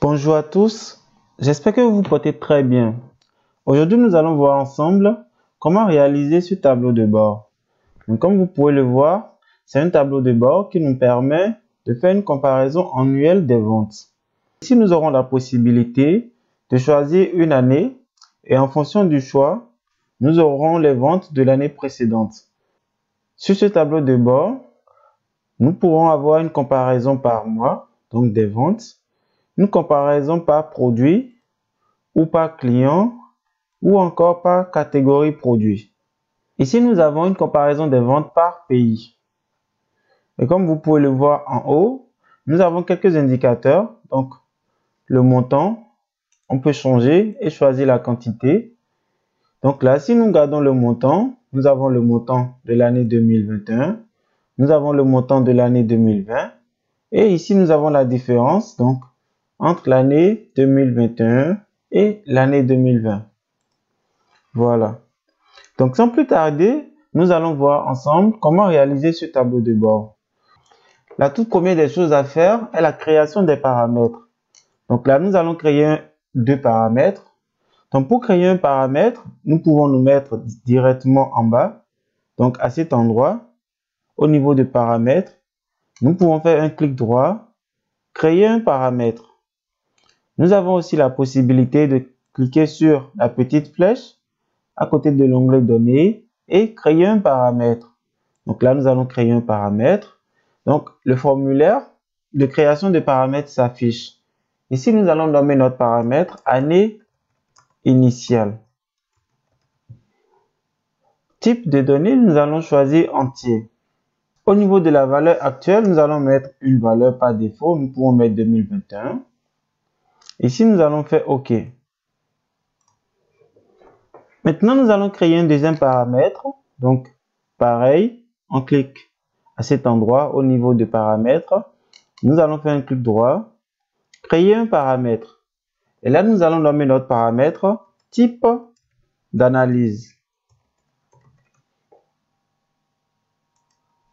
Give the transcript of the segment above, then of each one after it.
Bonjour à tous, j'espère que vous vous portez très bien. Aujourd'hui, nous allons voir ensemble comment réaliser ce tableau de bord. Donc, comme vous pouvez le voir, c'est un tableau de bord qui nous permet de faire une comparaison annuelle des ventes. Ici, nous aurons la possibilité de choisir une année et en fonction du choix, nous aurons les ventes de l'année précédente. Sur ce tableau de bord, nous pourrons avoir une comparaison par mois, donc des ventes, une comparaison par produit ou par client ou encore par catégorie produit. Ici, nous avons une comparaison des ventes par pays. Et comme vous pouvez le voir en haut, nous avons quelques indicateurs. Donc, le montant, on peut changer et choisir la quantité. Donc là, si nous gardons le montant, nous avons le montant de l'année 2021. Nous avons le montant de l'année 2020. Et ici, nous avons la différence donc entre l'année 2021 et l'année 2020. Voilà. Donc, sans plus tarder, nous allons voir ensemble comment réaliser ce tableau de bord. La toute première des choses à faire est la création des paramètres. Donc là, nous allons créer deux paramètres. Donc, pour créer un paramètre, nous pouvons nous mettre directement en bas. Donc, à cet endroit, au niveau de paramètres, nous pouvons faire un clic droit, créer un paramètre. Nous avons aussi la possibilité de cliquer sur la petite flèche à côté de l'onglet Données et créer un paramètre. Donc là, nous allons créer un paramètre. Donc, le formulaire de création de paramètres s'affiche. Ici, nous allons nommer notre paramètre année initiale. Type de données, nous allons choisir entier. Au niveau de la valeur actuelle, nous allons mettre une valeur par défaut. Nous pouvons mettre 2021. Ici, nous allons faire OK. Maintenant, nous allons créer un deuxième paramètre. Donc, pareil, on clique à cet endroit au niveau de paramètres. Nous allons faire un clic droit, créer un paramètre. Et là, nous allons nommer notre paramètre type d'analyse.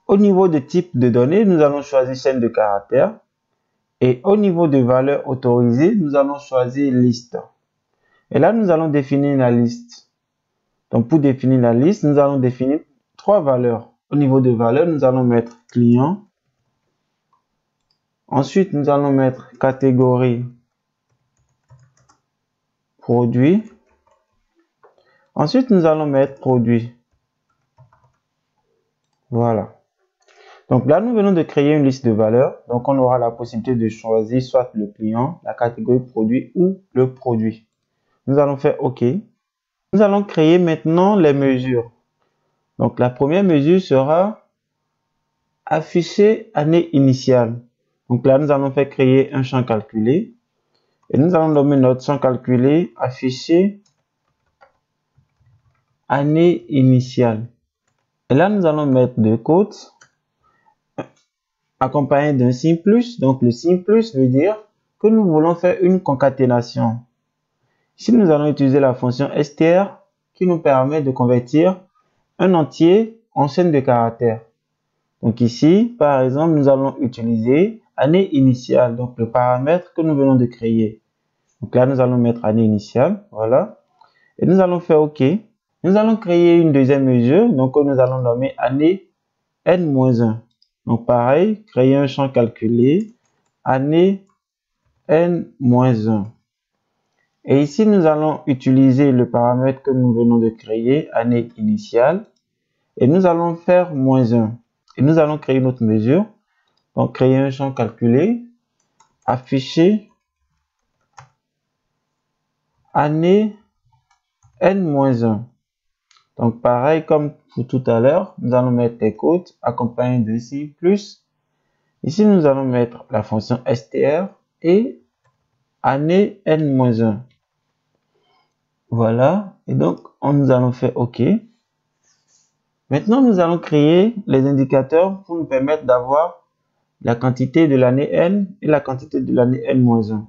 Au niveau de type de données, nous allons choisir chaîne de caractères. Et au niveau de valeur autorisée, nous allons choisir liste. Et là, nous allons définir la liste. Donc, pour définir la liste, nous allons définir trois valeurs. Au niveau de valeur, nous allons mettre client. Ensuite, nous allons mettre catégorie produit. Ensuite, nous allons mettre produit. Voilà. Donc là, nous venons de créer une liste de valeurs. Donc, on aura la possibilité de choisir soit le client, la catégorie produit ou le produit. Nous allons faire OK. Nous allons créer maintenant les mesures. Donc, la première mesure sera afficher année initiale. Donc là, nous allons faire créer un champ calculé. Et nous allons nommer notre champ calculé afficher année initiale. Et là, nous allons mettre deux côtes accompagné d'un signe plus. Donc, le signe plus veut dire que nous voulons faire une concaténation. Ici, nous allons utiliser la fonction str qui nous permet de convertir un entier en chaîne de caractères. Donc ici, par exemple, nous allons utiliser année initiale, donc le paramètre que nous venons de créer. Donc là, nous allons mettre année initiale, voilà. Et nous allons faire OK. Nous allons créer une deuxième mesure, donc nous allons nommer année N-1. Donc pareil, créer un champ calculé, année N-1. Et ici, nous allons utiliser le paramètre que nous venons de créer, année initiale. Et nous allons faire -1. Et nous allons créer une autre mesure. Donc, créer un champ calculé, afficher année N-1. Donc, pareil comme pour tout à l'heure, nous allons mettre des côtes accompagnées de signe plus. Ici, nous allons mettre la fonction str et année N-1. Voilà. Et donc, nous allons faire OK. Maintenant, nous allons créer les indicateurs pour nous permettre d'avoir la quantité de l'année N et la quantité de l'année N-1.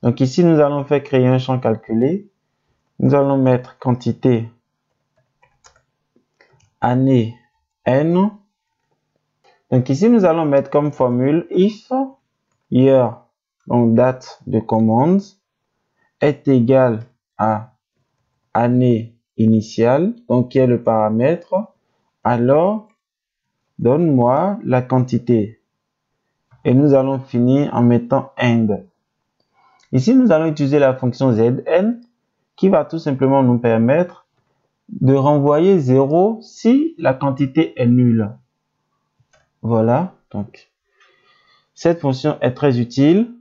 Donc ici, nous allons faire créer un champ calculé. Nous allons mettre quantité année N. Donc ici, nous allons mettre comme formule if year donc date de commande, est égal à année initiale, donc qui est le paramètre, alors donne-moi la quantité. Et nous allons finir en mettant AND. Ici, nous allons utiliser la fonction ZN qui va tout simplement nous permettre de renvoyer 0 si la quantité est nulle. Voilà, donc cette fonction est très utile.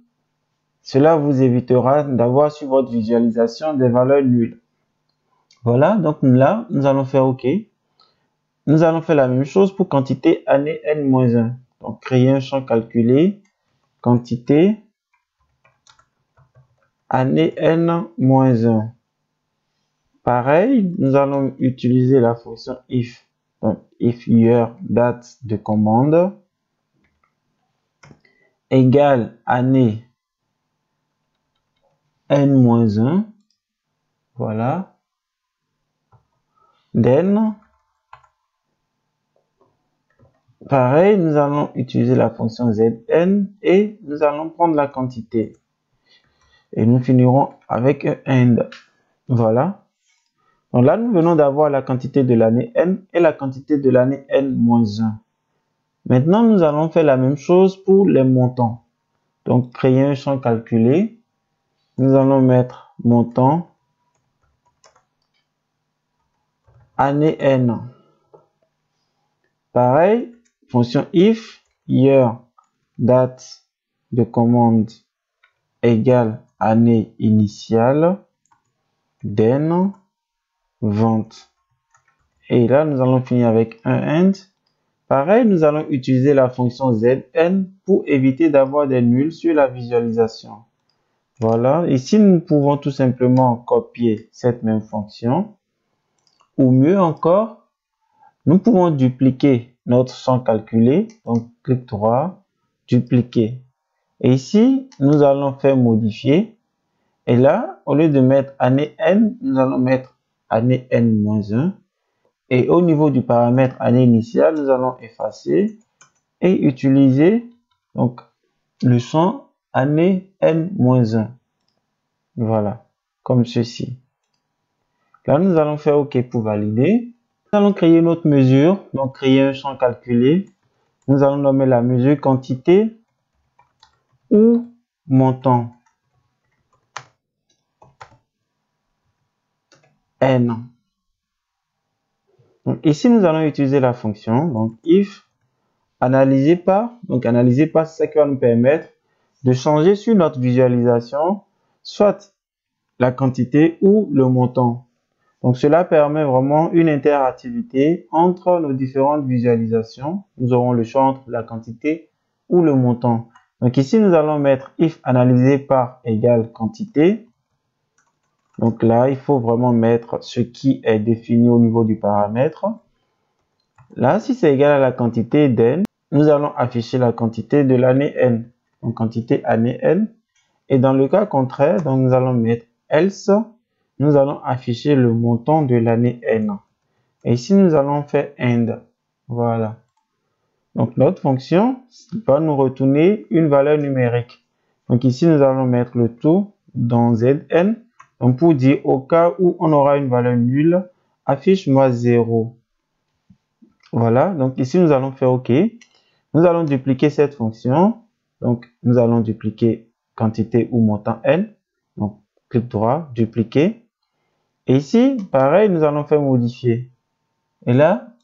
Cela vous évitera d'avoir sur votre visualisation des valeurs nulles. Voilà, donc là, nous allons faire OK. Nous allons faire la même chose pour quantité année N-1. Donc, créer un champ calculé, quantité année N-1. Pareil, nous allons utiliser la fonction if. Donc, if year, date de commande, égale année N-1. Voilà. Then, pareil, nous allons utiliser la fonction Zn et nous allons prendre la quantité. Et nous finirons avec un AND. Voilà. Donc là, nous venons d'avoir la quantité de l'année N et la quantité de l'année N-1. Maintenant, nous allons faire la même chose pour les montants. Donc, créer un champ calculé. Nous allons mettre montant année N. Pareil, fonction if year date de commande égale année initiale then vente. Et là, nous allons finir avec un AND. Pareil, nous allons utiliser la fonction ZN pour éviter d'avoir des nuls sur la visualisation. Voilà, ici nous pouvons tout simplement copier cette même fonction. Ou mieux encore, nous pouvons dupliquer notre champ calculé. Donc, clic droit, dupliquer. Et ici, nous allons faire modifier. Et là, au lieu de mettre année N, nous allons mettre année N-1. Et au niveau du paramètre année initiale, nous allons effacer et utiliser donc le champ année N-1. Voilà, comme ceci. Là, nous allons faire OK pour valider. Nous allons créer une autre mesure, donc créer un champ calculé. Nous allons nommer la mesure quantité ou montant N. Donc, ici, nous allons utiliser la fonction donc if analyser par. Donc, analyser par, c'est ça qui va nous permettre de changer sur notre visualisation soit la quantité ou le montant. Donc, cela permet vraiment une interactivité entre nos différentes visualisations. Nous aurons le choix entre la quantité ou le montant. Donc, ici, nous allons mettre if analyser par égale quantité. Donc là, il faut vraiment mettre ce qui est défini au niveau du paramètre. Là, si c'est égal à la quantité d'N, nous allons afficher la quantité de l'année N. Donc, quantité année N. Et dans le cas contraire, donc nous allons mettre else. Nous allons afficher le montant de l'année N. Et ici, nous allons faire AND. Voilà. Donc, notre fonction va nous retourner une valeur numérique. Donc, ici, nous allons mettre le tout dans Zn. Donc, pour dire au cas où on aura une valeur nulle, affiche-moi 0. Voilà. Donc, ici, nous allons faire OK. Nous allons dupliquer cette fonction. Donc, nous allons dupliquer quantité ou montant N. Donc, clic droit, dupliquer. Et ici, pareil, nous allons faire modifier. Et là,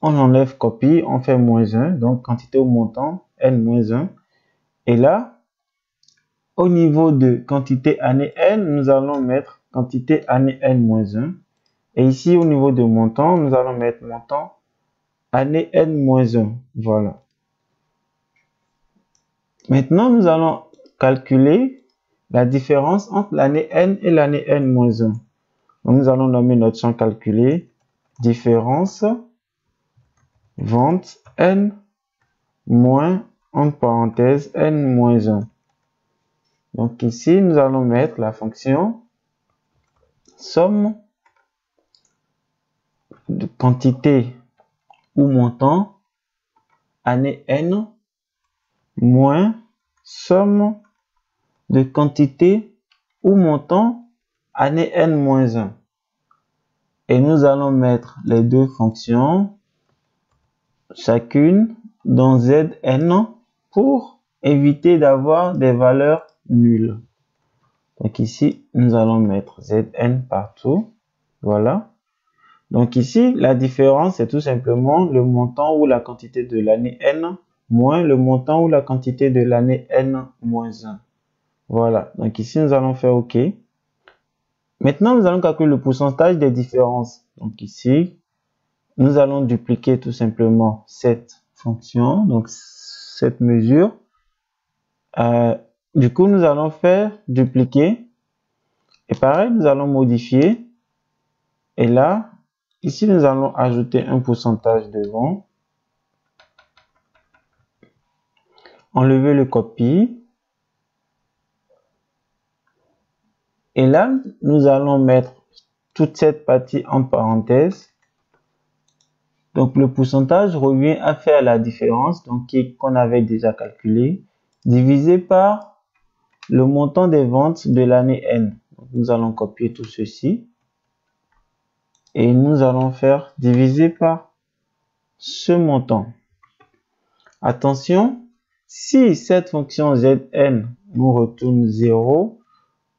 on enlève copie, on fait -1, donc quantité ou montant, N-1. Et là, au niveau de quantité année N, nous allons mettre quantité année N-1. Et ici, au niveau de montant, nous allons mettre montant année N-1. Voilà. Maintenant, nous allons calculer la différence entre l'année N et l'année N-1. Donc, nous allons nommer notre champ calculé différence vente N moins entre parenthèses N-1. Donc ici, nous allons mettre la fonction somme de quantité ou montant année N moins somme de quantité ou montant année n-1. Et nous allons mettre les deux fonctions, chacune dans Zn pour éviter d'avoir des valeurs nulles. Donc ici, nous allons mettre Zn partout. Voilà. Donc ici, la différence est tout simplement le montant ou la quantité de l'année n moins le montant ou la quantité de l'année n-1. Voilà. Donc ici, nous allons faire OK. Maintenant, nous allons calculer le pourcentage des différences. Donc ici, nous allons dupliquer tout simplement cette fonction, donc cette mesure. Du coup, nous allons faire dupliquer. Et pareil, nous allons modifier. Et là, ici, nous allons ajouter un pourcentage devant. Enlever le copie. Et là, nous allons mettre toute cette partie en parenthèse. Donc, le pourcentage revient à faire la différence, donc qu'on avait déjà calculé, divisé par le montant des ventes de l'année N. Donc, nous allons copier tout ceci. Et nous allons faire diviser par ce montant. Attention, si cette fonction Zn nous retourne 0,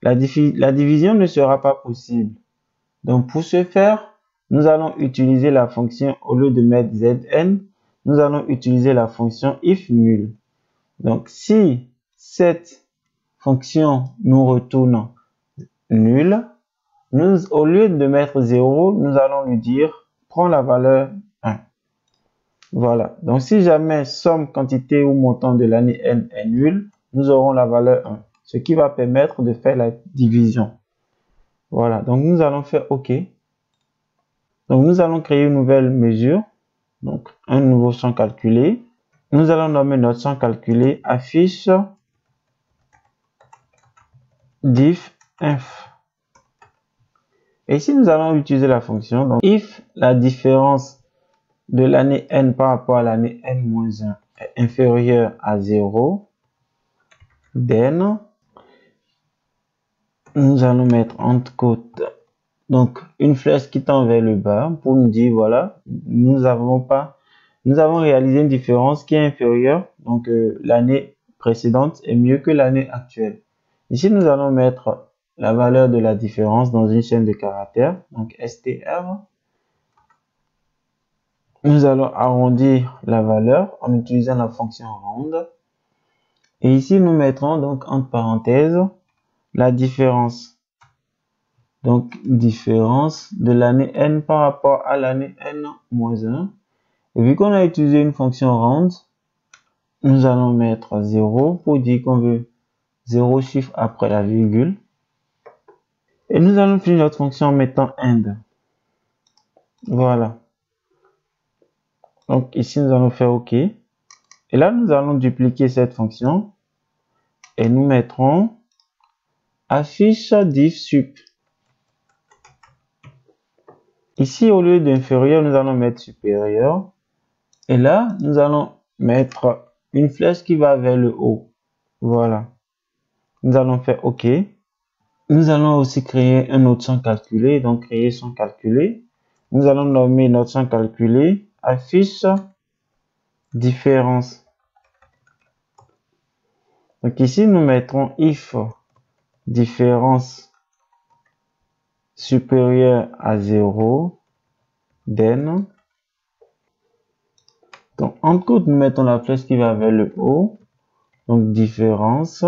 la division ne sera pas possible. Donc, pour ce faire, nous allons utiliser la fonction, au lieu de mettre Zn, nous allons utiliser la fonction if nul. Donc, si cette fonction nous retourne nul, au lieu de mettre 0, nous allons lui dire, prends la valeur 1. Voilà. Donc, si jamais somme, quantité ou montant de l'année n est nul, nous aurons la valeur 1. Ce qui va permettre de faire la division. Voilà. Donc, nous allons faire OK. Donc, nous allons créer une nouvelle mesure. Donc, un nouveau champ calculé. Nous allons nommer notre champ calculé affiche diff inf. Et ici, nous allons utiliser la fonction. Donc, if la différence de l'année n par rapport à l'année n-1 est inférieure à 0, then, nous allons mettre entre côtes, donc une flèche qui tend vers le bas pour nous dire, voilà, nous avons réalisé une différence qui est inférieure, donc l'année précédente est mieux que l'année actuelle. Ici, nous allons mettre la valeur de la différence dans une chaîne de caractères, donc str. Nous allons arrondir la valeur en utilisant la fonction round. Et ici, nous mettrons donc entre parenthèses la différence. Donc, différence de l'année n par rapport à l'année n-1. Et vu qu'on a utilisé une fonction round, nous allons mettre 0 pour dire qu'on veut 0 chiffre après la virgule. Et nous allons finir notre fonction en mettant end. Voilà. Donc ici, nous allons faire OK. Et là, nous allons dupliquer cette fonction. Et nous mettrons affiche diff sup. Ici, au lieu d'inférieur, nous allons mettre supérieur. Et là, nous allons mettre une flèche qui va vers le haut. Voilà. Nous allons faire OK. Nous allons aussi créer un autre champ calculé. Donc, créer champ calculé. Nous allons nommer notre champ calculé affiche différence. Donc ici, nous mettrons if différence supérieure à 0, then. Donc, en côte, nous mettons la flèche qui va vers le haut. Donc, différence.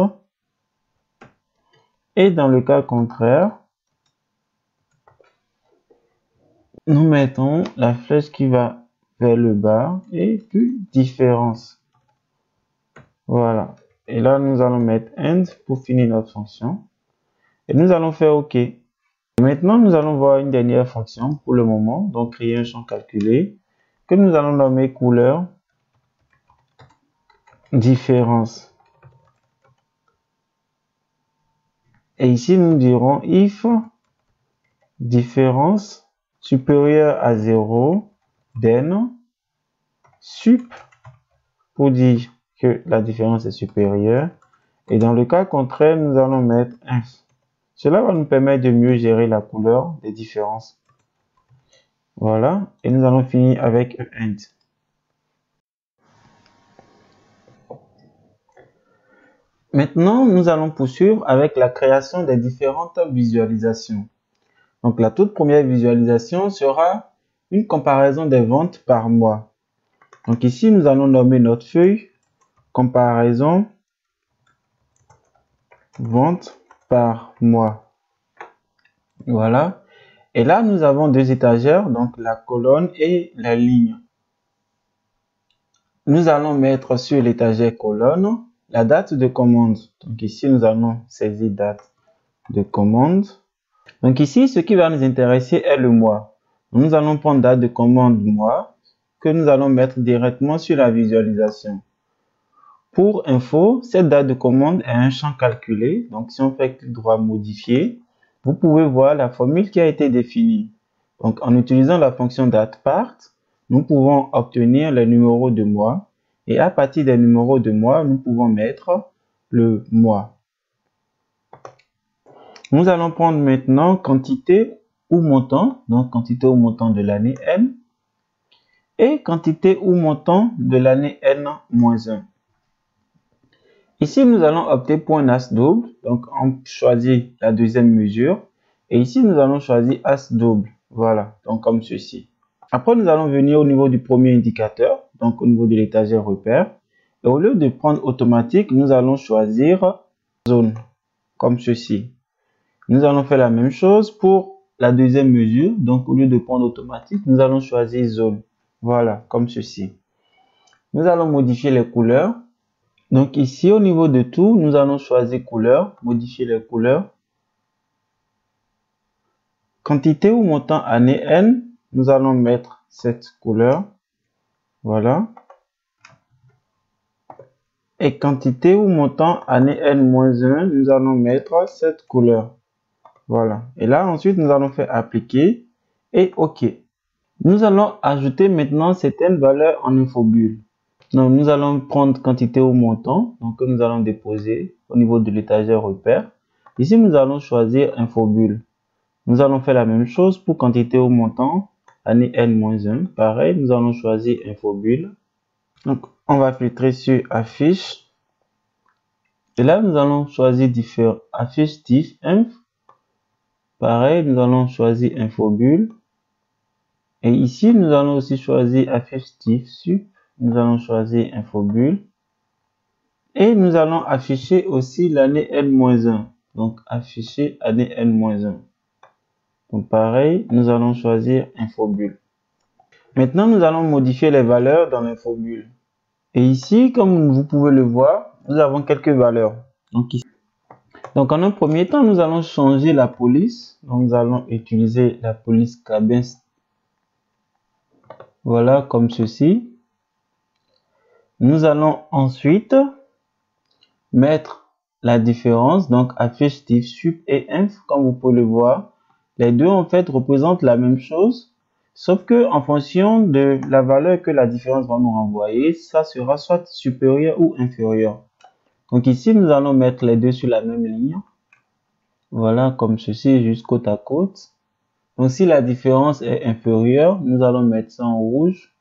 Et dans le cas contraire, nous mettons la flèche qui va vers le bas et puis différence. Voilà. Et là, nous allons mettre end pour finir notre fonction. Et nous allons faire OK. Et maintenant, nous allons voir une dernière fonction pour le moment. Donc, créer un champ calculé que nous allons nommer couleur différence. Et ici, nous dirons if différence supérieure à 0, then sup pour dire que la différence est supérieure Et dans le cas contraire, nous allons mettre inf. Cela va nous permettre de mieux gérer la couleur des différences. Voilà, et nous allons finir avec end. Maintenant, nous allons poursuivre avec la création des différentes visualisations. Donc, la toute première visualisation sera une comparaison des ventes par mois. Donc, ici, nous allons nommer notre feuille comparaison vente par mois. Voilà. Et là, nous avons deux étagères, donc la colonne et la ligne. Nous allons mettre sur l'étagère colonne la date de commande. Donc ici, nous allons saisir date de commande. Donc ici, ce qui va nous intéresser est le mois. Nous allons prendre date de commande mois que nous allons mettre directement sur la visualisation. Pour info, cette date de commande est un champ calculé. Donc si on fait clic droit modifier, vous pouvez voir la formule qui a été définie. Donc en utilisant la fonction datepart, nous pouvons obtenir les numéros de mois. Et à partir des numéros de mois, nous pouvons mettre le mois. Nous allons prendre maintenant quantité ou montant, donc quantité ou montant de l'année N, et quantité ou montant de l'année N-1. Ici, nous allons opter pour un as double, donc on choisit la deuxième mesure, et ici, nous allons choisir as double, voilà, donc comme ceci. Après, nous allons venir au niveau du premier indicateur, donc au niveau de l'étagère repère. Et au lieu de prendre automatique, nous allons choisir zone, comme ceci. Nous allons faire la même chose pour la deuxième mesure. Donc, au lieu de prendre automatique, nous allons choisir zone. Voilà, comme ceci. Nous allons modifier les couleurs. Donc ici, au niveau de tout, nous allons choisir couleur, modifier les couleurs. Quantité ou montant année N, nous allons mettre cette couleur. Voilà. Et quantité ou montant année N-1, nous allons mettre cette couleur. Voilà. Et là, ensuite, nous allons faire appliquer et OK. Nous allons ajouter maintenant certaines valeurs en infobulle. Donc, nous allons prendre quantité ou montant, donc que nous allons déposer au niveau de l'étagère repère. Ici, nous allons choisir infobulle. Nous allons faire la même chose pour quantité ou montant, année N-1. Pareil, nous allons choisir infobulle. Donc, on va filtrer sur affiche. Et là, nous allons choisir différents affiche diff inf. Pareil, nous allons choisir infobulle. Et ici, nous allons aussi choisir affiche diff sup. Nous allons choisir infobulle. Et nous allons afficher aussi l'année N-1. Donc, afficher année N-1. Donc, pareil, nous allons choisir infobulle. Maintenant, nous allons modifier les valeurs dans l'infobulle. Et ici, comme vous pouvez le voir, nous avons quelques valeurs. Donc, en un premier temps, nous allons changer la police. Donc, nous allons utiliser la police cabin. Voilà, comme ceci. Nous allons ensuite mettre la différence. Donc, affiche diff sup et inf, comme vous pouvez le voir. Les deux, en fait, représentent la même chose. Sauf que, en fonction de la valeur que la différence va nous renvoyer, ça sera soit supérieur ou inférieur. Donc ici, nous allons mettre les deux sur la même ligne. Voilà, comme ceci, juste côte à côte. Donc si la différence est inférieure, nous allons mettre ça en rouge.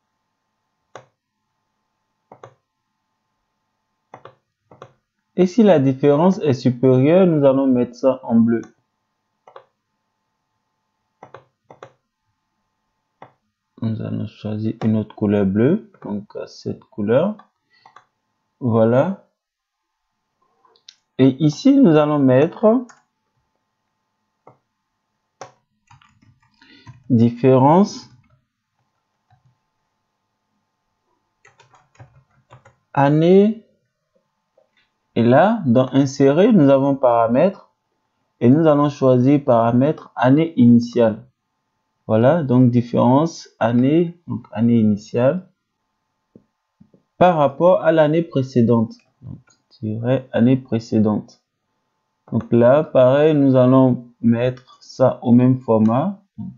Et si la différence est supérieure, nous allons mettre ça en bleu. Nous allons choisir une autre couleur bleue, donc cette couleur. Voilà. Et ici, nous allons mettre différence année. Et là, dans insérer, nous avons paramètres et nous allons choisir paramètre année initiale. Voilà, donc différence année, donc année initiale par rapport à l'année précédente. Donc, année précédente. Donc là, pareil, nous allons mettre ça au même format. Donc,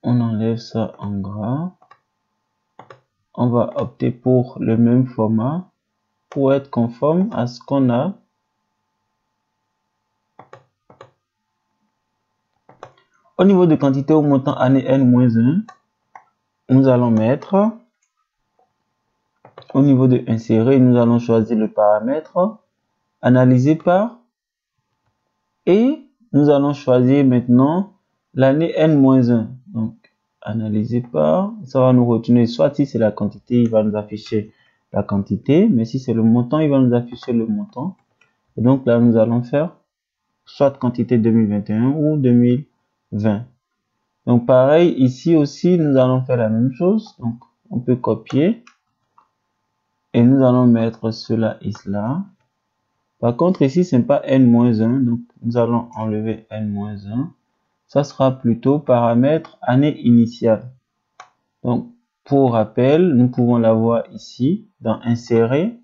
on enlève ça en gras. On va opter pour le même format pour être conforme à ce qu'on a Au niveau de quantité au montant année N-1, nous allons mettre, au niveau de insérer, nous allons choisir le paramètre analysé par, et nous allons choisir maintenant l'année N-1. Donc, analysé par, ça va nous retourner, soit si c'est la quantité, il va nous afficher la quantité, mais si c'est le montant, il va nous afficher le montant. Et donc là, nous allons faire soit quantité 2021 ou 2020. Donc pareil, ici aussi, nous allons faire la même chose. Donc, on peut copier et nous allons mettre cela ici là. Par contre, ici, ce n'est pas N-1, donc nous allons enlever N-1. Ça sera plutôt paramètre année initiale. Donc, pour rappel, nous pouvons l'avoir ici, dans insérer.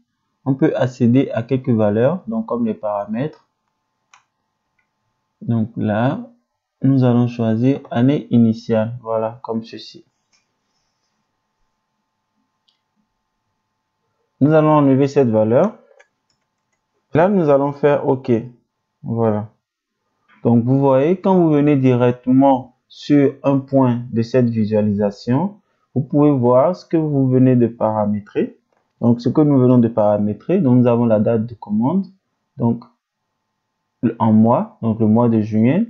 On peut accéder à quelques valeurs, donc comme les paramètres. Donc là, nous allons choisir année initiale, voilà, comme ceci. Nous allons enlever cette valeur. Là, nous allons faire OK. Voilà. Donc, vous voyez, quand vous venez directement sur un point de cette visualisation, vous pouvez voir ce que vous venez de paramétrer. Donc, ce que nous venons de paramétrer, donc nous avons la date de commande, donc en mois, donc le mois de juin.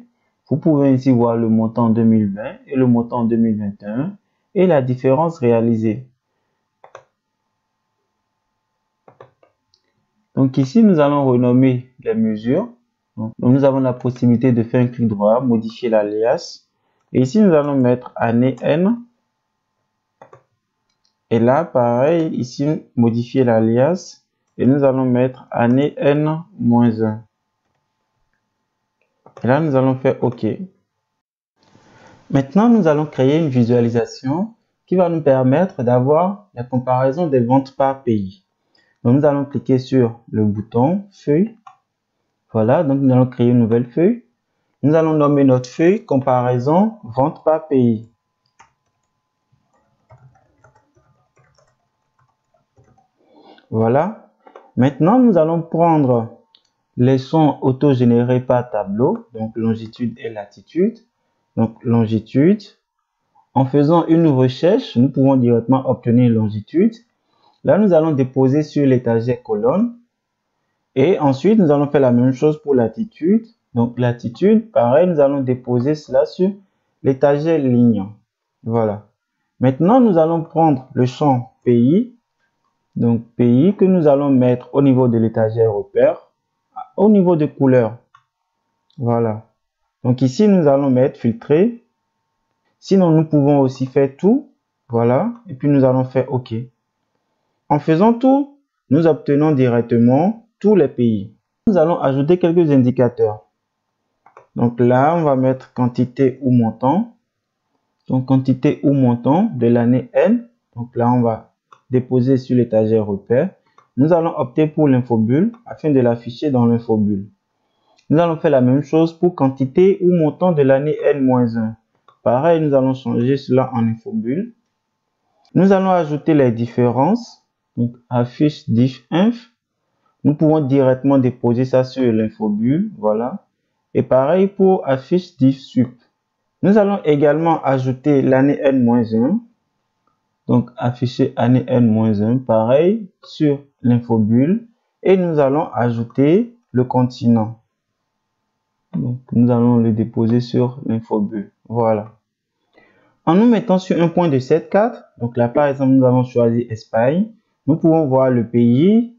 Vous pouvez ici voir le montant 2020 et le montant 2021 et la différence réalisée. Donc ici, nous allons renommer les mesures. Donc, nous avons la possibilité de faire un clic droit, modifier l'alias. Et ici, nous allons mettre année N. Et là, pareil, ici, modifier l'alias. Et nous allons mettre année N-1. Et là, nous allons faire OK. Maintenant, nous allons créer une visualisation qui va nous permettre d'avoir la comparaison des ventes par pays. Donc, nous allons cliquer sur le bouton feuille. Voilà, donc nous allons créer une nouvelle feuille. Nous allons nommer notre feuille comparaison vente par pays. Voilà. Maintenant, nous allons prendre les sons auto-générés par tableau, donc longitude et latitude. Donc longitude. En faisant une recherche, nous pouvons directement obtenir longitude. Là, nous allons déposer sur l'étagère colonne. Et ensuite, nous allons faire la même chose pour latitude. Donc latitude, pareil, nous allons déposer cela sur l'étagère ligne. Voilà. Maintenant, nous allons prendre le champ pays. Donc pays que nous allons mettre au niveau de l'étagère repère, au niveau de couleur. Voilà. Donc ici, nous allons mettre filtrer. Sinon, nous pouvons aussi faire tout. Voilà. Et puis, nous allons faire OK. En faisant tout, nous obtenons directement tous les pays. Nous allons ajouter quelques indicateurs. Donc là, on va mettre quantité ou montant. Donc quantité ou montant de l'année N. Donc là, on va déposer sur l'étagère repère. Nous allons opter pour l'infobulle afin de l'afficher dans l'infobulle. Nous allons faire la même chose pour quantité ou montant de l'année N-1. Pareil, nous allons changer cela en infobulle. Nous allons ajouter les différences. Donc affiche diff inf. Nous pouvons directement déposer ça sur l'infobulle. Voilà. Et pareil pour affiche diff sup. Nous allons également ajouter l'année N-1. Donc afficher année N-1, pareil sur l'infobulle. Et nous allons ajouter le continent. Donc nous allons le déposer sur l'infobulle. Voilà. En nous mettant sur un point de cette carte, donc là par exemple nous avons choisi Espagne. Nous pouvons voir le pays.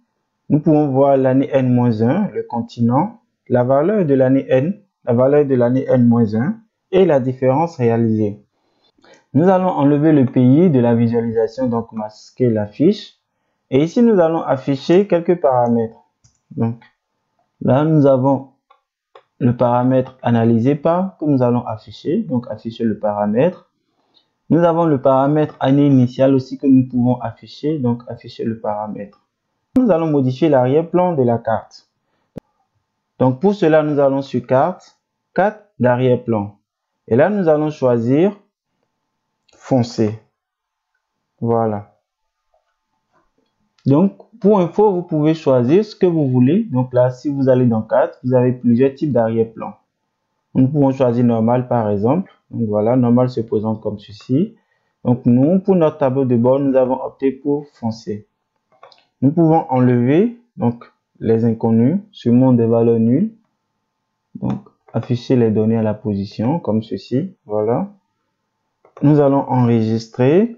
Nous pouvons voir l'année N-1, le continent, la valeur de l'année N, la valeur de l'année N-1 et la différence réalisée. Nous allons enlever le pays de la visualisation, donc masquer la fiche. Et ici, nous allons afficher quelques paramètres. Donc là, nous avons le paramètre analysé par que nous allons afficher. Donc afficher le paramètre. Nous avons le paramètre année initiale aussi que nous pouvons afficher. Donc afficher le paramètre. Nous allons modifier l'arrière-plan de la carte. Donc pour cela, nous allons sur carte, carte d'arrière-plan. Et là, nous allons choisir foncé. Voilà. Donc, pour info, vous pouvez choisir ce que vous voulez. Donc là, si vous allez dans 4, vous avez plusieurs types d'arrière-plan. Nous pouvons choisir normal par exemple. Donc voilà, normal se présente comme ceci. Donc nous, pour notre tableau de bord, nous avons opté pour foncé. Nous pouvons enlever donc les inconnus, sûrement des valeurs nulles. Donc afficher les données à la position comme ceci. Voilà. Nous allons enregistrer.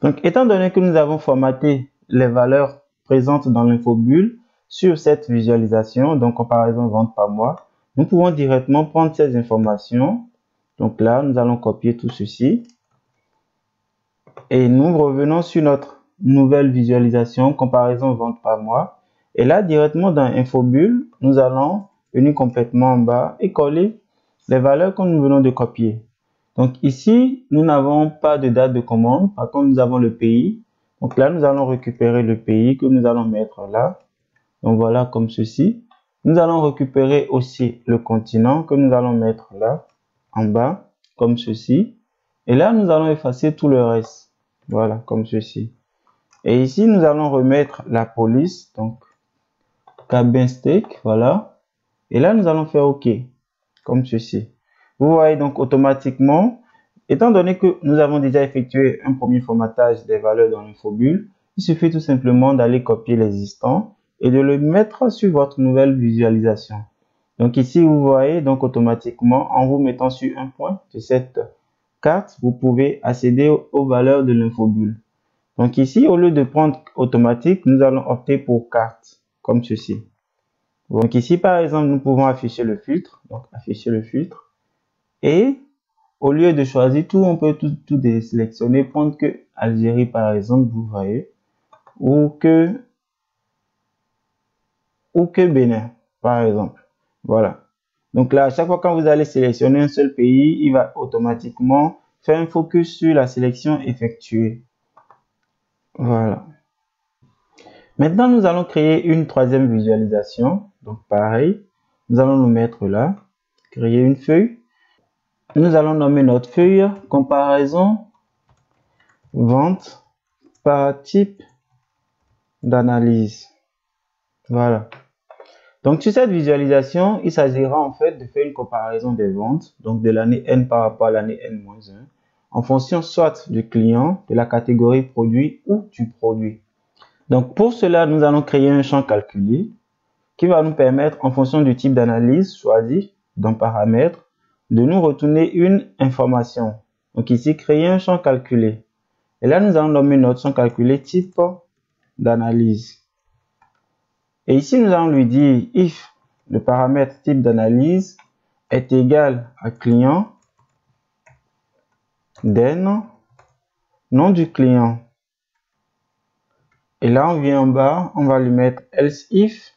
Donc étant donné que nous avons formaté les valeurs présentes dans l'infobulle sur cette visualisation, donc comparaison vente par mois, nous pouvons directement prendre ces informations. Donc là, nous allons copier tout ceci. Et nous revenons sur notre nouvelle visualisation, comparaison vente par mois. Et là, directement dans Infobulle, nous allons venir complètement en bas et coller les valeurs que nous venons de copier. Donc ici, nous n'avons pas de date de commande. Par contre, nous avons le pays. Donc là, nous allons récupérer le pays que nous allons mettre là. Donc voilà, comme ceci. Nous allons récupérer aussi le continent que nous allons mettre là, en bas, comme ceci. Et là, nous allons effacer tout le reste. Voilà, comme ceci. Et ici, nous allons remettre la police, donc cabin steak, voilà. Et là, nous allons faire OK, comme ceci. Vous voyez donc automatiquement, étant donné que nous avons déjà effectué un premier formatage des valeurs dans l'infobulle, il suffit tout simplement d'aller copier l'existant et de le mettre sur votre nouvelle visualisation. Donc ici, vous voyez, donc automatiquement, en vous mettant sur un point de cette carte, vous pouvez accéder aux valeurs de l'infobulle. Donc ici, au lieu de prendre automatique, nous allons opter pour carte, comme ceci. Donc ici, par exemple, nous pouvons afficher le filtre. Donc afficher le filtre. Et au lieu de choisir tout, on peut tout désélectionner, prendre que Algérie, par exemple, vous voyez, ou que Bénin, par exemple. Voilà. Donc là, à chaque fois quand vous allez sélectionner un seul pays, il va automatiquement faire un focus sur la sélection effectuée. Voilà. Maintenant, nous allons créer une troisième visualisation. Donc pareil, nous allons nous mettre là, créer une feuille. Nous allons nommer notre feuille comparaison vente par type d'analyse. Voilà. Donc sur cette visualisation, il s'agira en fait de faire une comparaison des ventes, donc de l'année N par rapport à l'année N-1, en fonction soit du client, de la catégorie produit ou du produit. Donc pour cela, nous allons créer un champ calculé qui va nous permettre, en fonction du type d'analyse choisi dans paramètres, de nous retourner une information. Donc ici, créer un champ calculé. Et là, nous allons nommer notre champ calculé type d'analyse. Et ici, nous allons lui dire if le paramètre type d'analyse est égal à client, then, nom du client. Et là, on vient en bas, on va lui mettre else if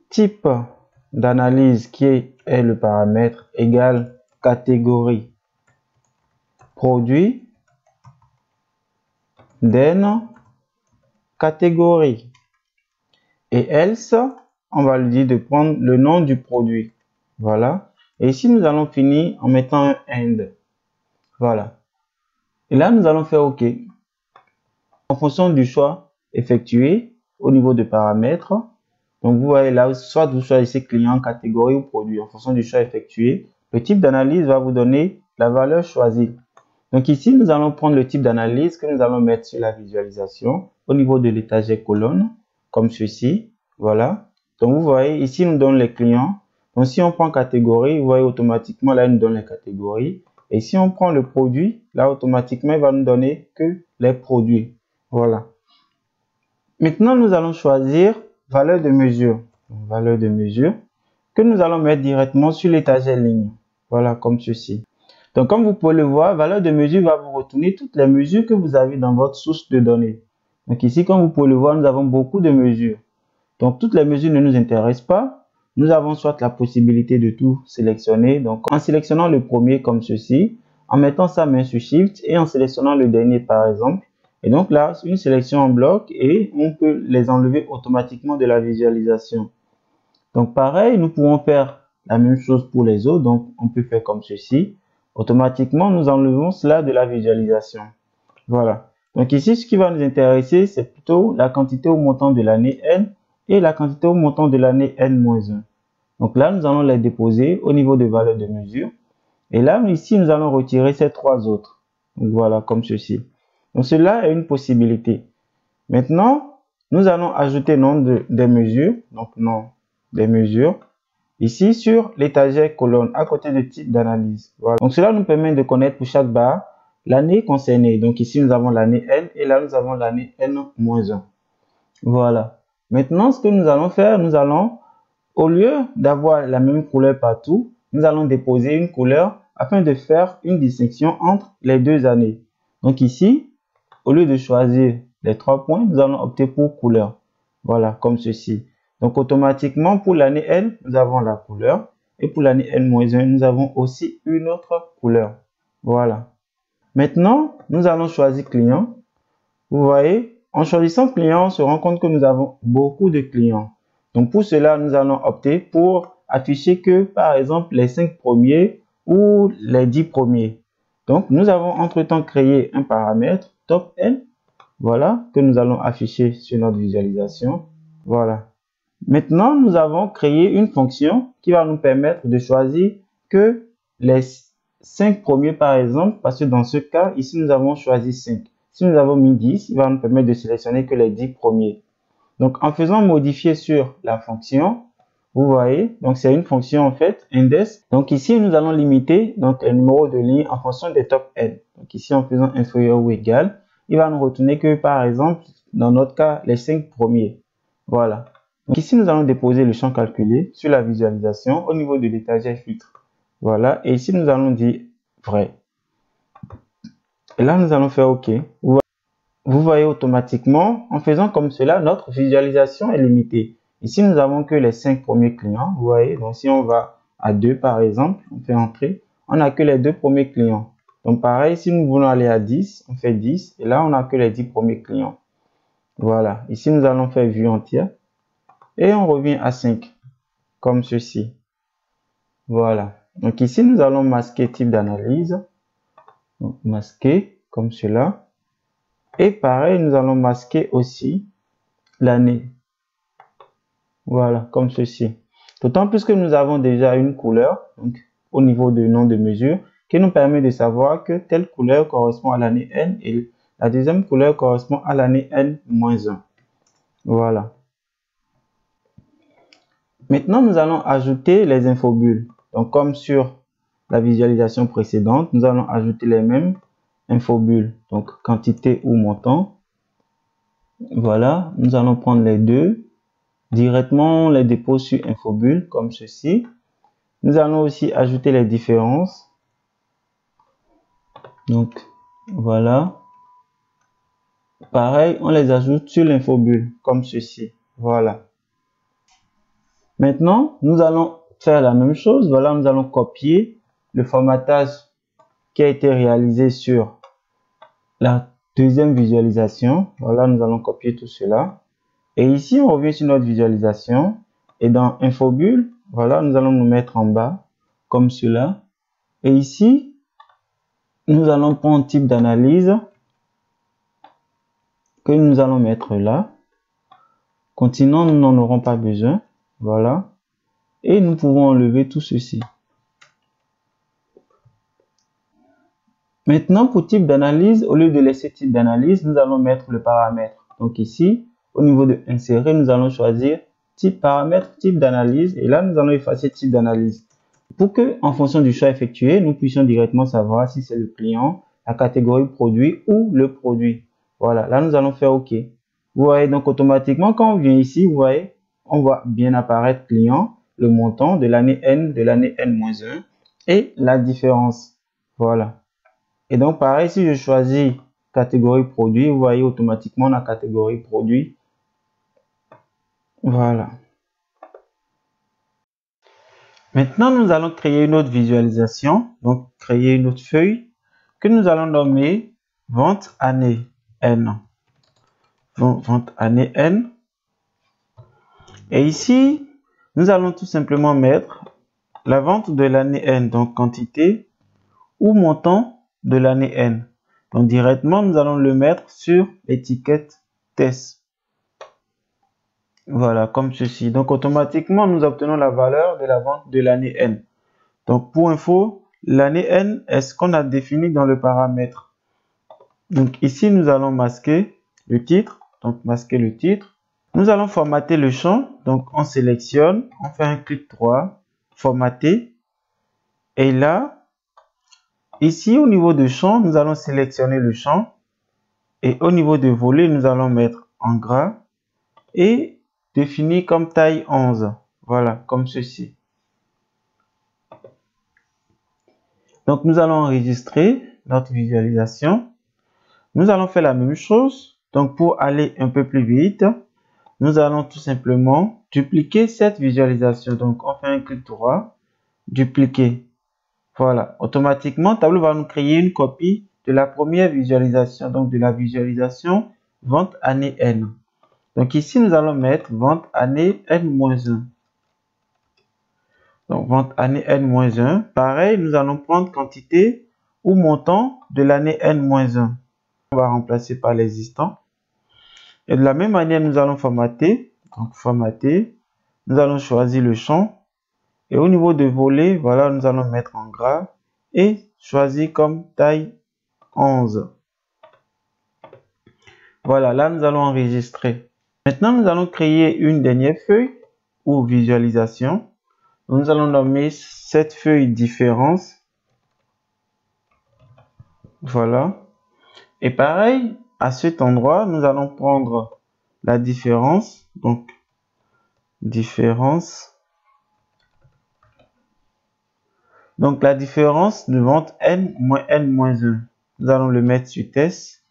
type d'analyse qui est le paramètre égal catégorie produit, then catégorie. Et else, on va lui dire de prendre le nom du produit. Voilà. Et ici, nous allons finir en mettant un end. Voilà. Et là, nous allons faire OK. En fonction du choix effectué au niveau de paramètres, donc vous voyez là, soit vous choisissez client, catégorie ou produit. En fonction du choix effectué, le type d'analyse va vous donner la valeur choisie. Donc ici, nous allons prendre le type d'analyse que nous allons mettre sur la visualisation au niveau de l'étagère colonne, comme ceci. Voilà. Donc vous voyez, ici, nous donne les clients. Donc si on prend catégorie, vous voyez automatiquement, là, il nous donne les catégories. Et si on prend le produit, là, automatiquement, il va nous donner que les produits. Voilà. Maintenant, nous allons choisir valeur de mesure. Donc, valeur de mesure que nous allons mettre directement sur l'étagère ligne. Voilà, comme ceci. Donc, comme vous pouvez le voir, valeur de mesure va vous retourner toutes les mesures que vous avez dans votre source de données. Donc ici, comme vous pouvez le voir, nous avons beaucoup de mesures. Donc, toutes les mesures ne nous intéressent pas. Nous avons soit la possibilité de tout sélectionner. Donc, en sélectionnant le premier comme ceci, en mettant sa main sur Shift et en sélectionnant le dernier par exemple. Et donc là, une sélection en bloc et on peut les enlever automatiquement de la visualisation. Donc pareil, nous pouvons faire la même chose pour les autres. Donc on peut faire comme ceci. Automatiquement, nous enlevons cela de la visualisation. Voilà. Donc ici, ce qui va nous intéresser, c'est plutôt la quantité au montant de l'année N et la quantité au montant de l'année N-1. Donc là, nous allons les déposer au niveau de valeur de mesure. Et là, ici, nous allons retirer ces trois autres. Donc voilà, comme ceci. Donc cela est une possibilité. Maintenant, nous allons ajouter nom des mesures. Donc nom des mesures. Ici, sur l'étagère colonne, à côté de type d'analyse. Voilà. Donc cela nous permet de connaître pour chaque barre l'année concernée. Donc ici, nous avons l'année N et là, nous avons l'année N-1. Voilà. Maintenant, ce que nous allons faire, nous allons, au lieu d'avoir la même couleur partout, nous allons déposer une couleur afin de faire une distinction entre les deux années. Donc ici, au lieu de choisir les 3 points, nous allons opter pour couleur. Voilà, comme ceci. Donc automatiquement, pour l'année N, nous avons la couleur. Et pour l'année N-1, nous avons aussi une autre couleur. Voilà. Maintenant, nous allons choisir client. Vous voyez, en choisissant client, on se rend compte que nous avons beaucoup de clients. Donc pour cela, nous allons opter pour afficher que, par exemple, les 5 premiers ou les 10 premiers. Donc nous avons entre-temps créé un paramètre top N. Voilà, que nous allons afficher sur notre visualisation. Voilà. Maintenant, nous avons créé une fonction qui va nous permettre de choisir que les 5 premiers, par exemple, parce que dans ce cas, ici, nous avons choisi 5. Si nous avons mis 10, il va nous permettre de sélectionner que les 10 premiers. Donc, en faisant modifier sur la fonction, vous voyez, donc c'est une fonction en fait, index. Donc ici, nous allons limiter donc, le numéro de ligne en fonction des top N. Donc ici, en faisant inférieur ou égal, il va nous retourner que, par exemple, dans notre cas, les 5 premiers. Voilà. Donc ici, nous allons déposer le champ calculé sur la visualisation au niveau de l'étagère filtre. Voilà. Et ici, nous allons dire vrai. Et là, nous allons faire OK. Vous voyez automatiquement, en faisant comme cela, notre visualisation est limitée. Ici, nous avons que les 5 premiers clients. Vous voyez, donc si on va à 2 par exemple, on fait entrer, on n'a que les 2 premiers clients. Donc pareil, si nous voulons aller à 10, on fait 10. Et là, on n'a que les 10 premiers clients. Voilà. Ici, nous allons faire vue entière. Et on revient à 5, comme ceci. Voilà. Donc ici, nous allons masquer type d'analyse. Donc masquer, comme cela. Et pareil, nous allons masquer aussi l'année. Voilà, comme ceci. D'autant plus que nous avons déjà une couleur, donc au niveau de nom de mesure, qui nous permet de savoir que telle couleur correspond à l'année N et la deuxième couleur correspond à l'année N-1. Voilà. Maintenant, nous allons ajouter les infobulles. Donc, comme sur la visualisation précédente, nous allons ajouter les mêmes infobulles. Donc, quantité ou montant. Voilà, nous allons prendre les deux. Directement, on les dépose sur infobulles, comme ceci. Nous allons aussi ajouter les différences. Donc, voilà. Pareil, on les ajoute sur l'infobulle, comme ceci. Voilà. Maintenant, nous allons faire la même chose. Voilà, nous allons copier le formatage qui a été réalisé sur la deuxième visualisation. Voilà, nous allons copier tout cela. Et ici, on revient sur notre visualisation. Et dans Infobulle, voilà, nous allons nous mettre en bas, comme cela. Et ici, nous allons prendre type d'analyse que nous allons mettre là. Continuant, nous n'en aurons pas besoin. Voilà. Et nous pouvons enlever tout ceci. Maintenant, pour type d'analyse, au lieu de laisser type d'analyse, nous allons mettre le paramètre. Donc ici, au niveau de insérer, nous allons choisir type paramètre, type d'analyse. Et là, nous allons effacer type d'analyse. Pour que, en fonction du choix effectué, nous puissions directement savoir si c'est le client, la catégorie produit ou le produit. Voilà, là, nous allons faire OK. Vous voyez, donc automatiquement, quand on vient ici, vous voyez, on voit bien apparaître client, le montant de l'année N, de l'année N-1 et la différence. Voilà. Et donc, pareil, si je choisis catégorie produit, vous voyez automatiquement la catégorie produit. Voilà. Maintenant, nous allons créer une autre visualisation, donc créer une autre feuille que nous allons nommer vente année N. Vente année N. Et ici, nous allons tout simplement mettre la vente de l'année N, donc quantité ou montant de l'année N. Donc directement, nous allons le mettre sur l'étiquette test. Voilà, comme ceci. Donc, automatiquement, nous obtenons la valeur de la vente de l'année N. Donc, pour info, l'année N est ce qu'on a défini dans le paramètre. Donc, ici, nous allons masquer le titre. Donc, masquer le titre. Nous allons formater le champ. Donc, on sélectionne, on fait un clic droit, formater. Et là, ici, au niveau de champ, nous allons sélectionner le champ. Et au niveau de volet, nous allons mettre en gras et définir comme taille 11. Voilà, comme ceci. Donc, nous allons enregistrer notre visualisation. Nous allons faire la même chose. Donc, pour aller un peu plus vite, nous allons tout simplement dupliquer cette visualisation. Donc, on fait un clic droit, dupliquer. Voilà, automatiquement, Tableau va nous créer une copie de la première visualisation. Donc, de la visualisation vente année N. Donc ici, nous allons mettre vente année N-1. Donc vente année N-1. Pareil, nous allons prendre quantité ou montant de l'année N-1. On va remplacer par l'existant. Et de la même manière, nous allons formater. Donc formater. Nous allons choisir le champ. Et au niveau de volet, voilà, nous allons mettre en gras. Et choisir comme taille 11. Voilà, là, nous allons enregistrer. Maintenant, nous allons créer une dernière feuille ou visualisation. Nous allons nommer cette feuille différence. Voilà. Et pareil, à cet endroit, nous allons prendre la différence. Donc, différence. Donc, la différence de vente N-N-1. Nous allons le mettre sur test.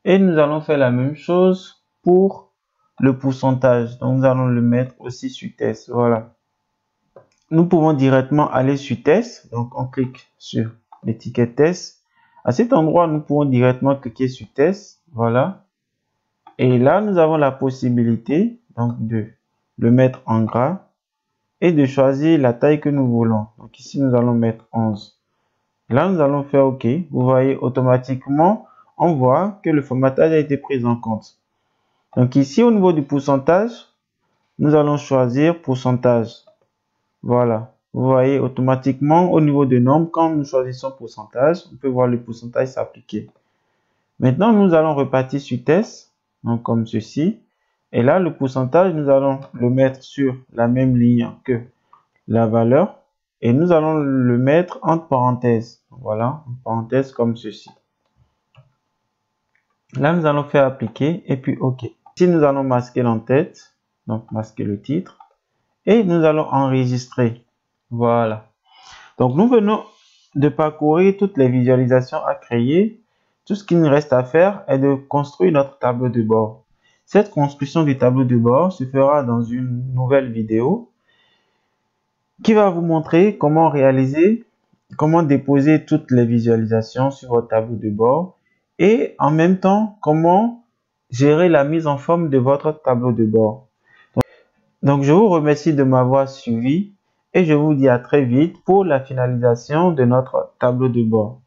Et nous allons faire la même chose pour le pourcentage. Donc, nous allons le mettre aussi sur test. Voilà. Nous pouvons directement aller sur test. Donc, on clique sur l'étiquette test. À cet endroit, nous pouvons directement cliquer sur test. Voilà. Et là, nous avons la possibilité donc de le mettre en gras et de choisir la taille que nous voulons. Donc ici, nous allons mettre 11. Là, nous allons faire OK. Vous voyez, automatiquement, on voit que le formatage a été pris en compte. Donc ici, au niveau du pourcentage, nous allons choisir pourcentage. Voilà. Vous voyez, automatiquement, au niveau de nombre, quand nous choisissons pourcentage, on peut voir le pourcentage s'appliquer. Maintenant, nous allons repartir sur test, donc comme ceci. Et là, le pourcentage, nous allons le mettre sur la même ligne que la valeur. Et nous allons le mettre entre parenthèses. Voilà, en parenthèse comme ceci. Là, nous allons faire appliquer et puis OK. Ici, nous allons masquer l'entête, donc masquer le titre. Et nous allons enregistrer. Voilà. Donc, nous venons de parcourir toutes les visualisations à créer. Tout ce qu'il nous reste à faire est de construire notre tableau de bord. Cette construction du tableau de bord se fera dans une nouvelle vidéo qui va vous montrer comment réaliser, comment déposer toutes les visualisations sur votre tableau de bord et en même temps, comment gérer la mise en forme de votre tableau de bord. Donc, je vous remercie de m'avoir suivi et je vous dis à très vite pour la finalisation de notre tableau de bord.